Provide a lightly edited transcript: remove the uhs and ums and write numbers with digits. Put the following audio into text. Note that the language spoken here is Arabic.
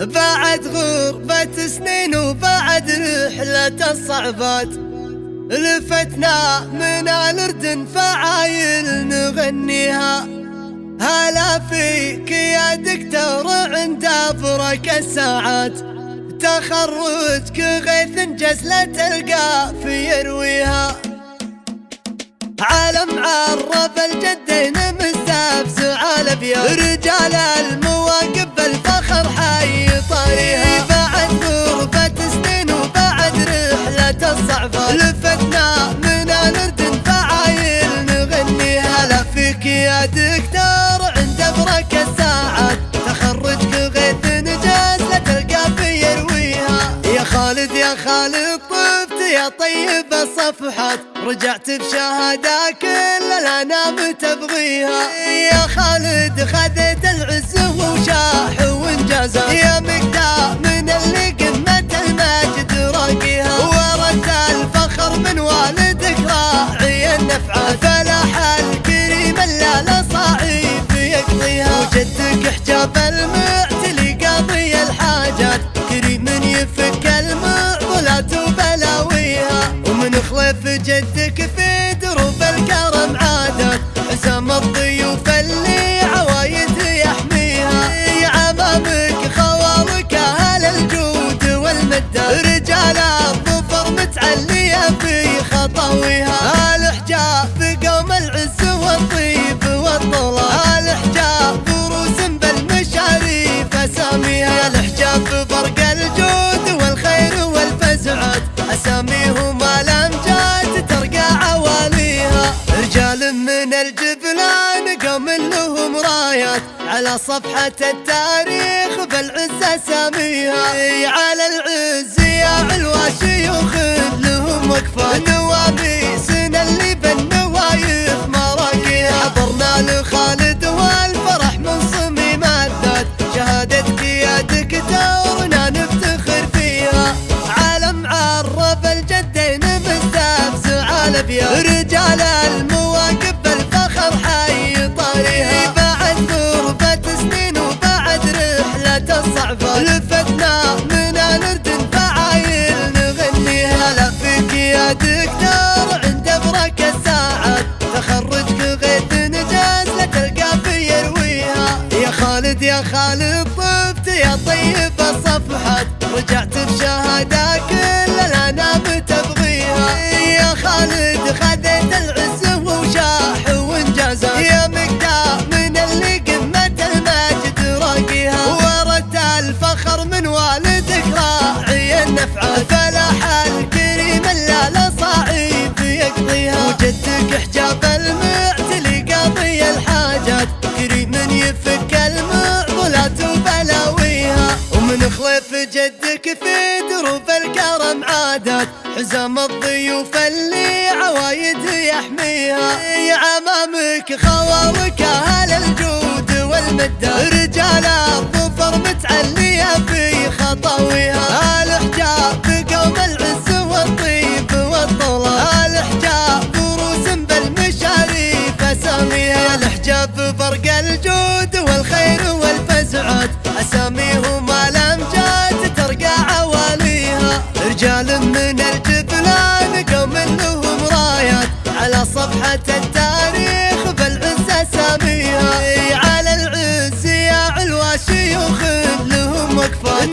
بعد غربة سنين وبعد رحلة الصعبات لفتنا من الأردن فعايل نغنيها. هلا فيك يا دكتور عند أبرك الساعات، تخرجك غيث انجز لا تلقى في يرويها. عالم عرب الجدين مستفزع الابيات، رجال المواقف بالفخر حي طريها. بعد غربة سنين وبعد رحلة الصعبات لفتنا من الأردن فعايل نغنيها. هلا فيك يا دكتور عند أبرك الساعات، تخرجك غيث انجاز لا تلقى في يرويها. يا خالد يا خالد طفت يا طيب الصفحات، رجعت بشهادة كل الأنام تبغيها. يا خالد خذت العز وشاح وانجازات، يا مقدام من اللي قمة المجد راقيها. ورث الفخر من والدك راعي النفعات، فلاح الكريم لا لا صعيب يقضيها. وجدك حجاب المعتلي قاضي الحاجات، كريم يفك المعضلات وبلاويها. ومن خلف جدك في دروب الكرم عادات، حسام الضيوف اللي عوايد يحميها. يا عمامك خوالك اهل الجود والمدات، رجال الظفر متعليه في خطاويها. الحجاب قوم العز والطيب والطلال، الحجاب روس بالمشاريف اساميها. الحجاب برق الجود والخير والفزعات، اساميهم الامجاد ترقى عواليها. رجال من الجبلان قوم لهم رايات، على صفحة التاريخ بالعز اساميها. على العز يا علوى شيوخ لهم وقفات، نواميسنا اللي بالنوايف مراقيها. حضرنا لخالد والفرح من صميم الذات، شهادتك يا دكتورنا نفتخر فيها. عالم عرب الجدين مستفزع الابيات، رجال المواقف بالفخر حي طريها. بعد غربة سنين وبعد رحلة الصعبات لفتنا من الأردن فعايل نغنيها. هلا فيك يا دكتور عند أبرك الساعات، تخرجك غيث انجاز لا تلقى في يرويها. يا خالد يا خالد طفت يا طيب الصفحات، رجعت بشهادة كل الأنام تبغيها. يا خالد خذت العز وشاح وانجازات، يا مقدام من اللي قمة المجد راقيها. ورث الفخر من والدك راعي النفعات، فلاح الكريم لا لا صعيب يقضيها. وجدك حجاب المعتلي قاضي الحاجات، كريم يفك المعضلات وبلاويها. ومن خلف جدك في دروب الكرم عادات، حزام الضيوف اللي عوايد يحميها. يا عمامك خوالك اهل الجود والمدات، رجال الظفر متعليه في خطاويها. الحجاب قوم العز والطيب والطلال، الحجاب روس بالمشاريف اساميها. الحجاب برق الجود والخير والفزعات، اساميهم الامجاد ترقى عواليها. رجال من الجبلان قوم لهم رايات، على صفحة التاريخ بالعز اساميها. على العز يا علوى شيوخ لهم وقفات،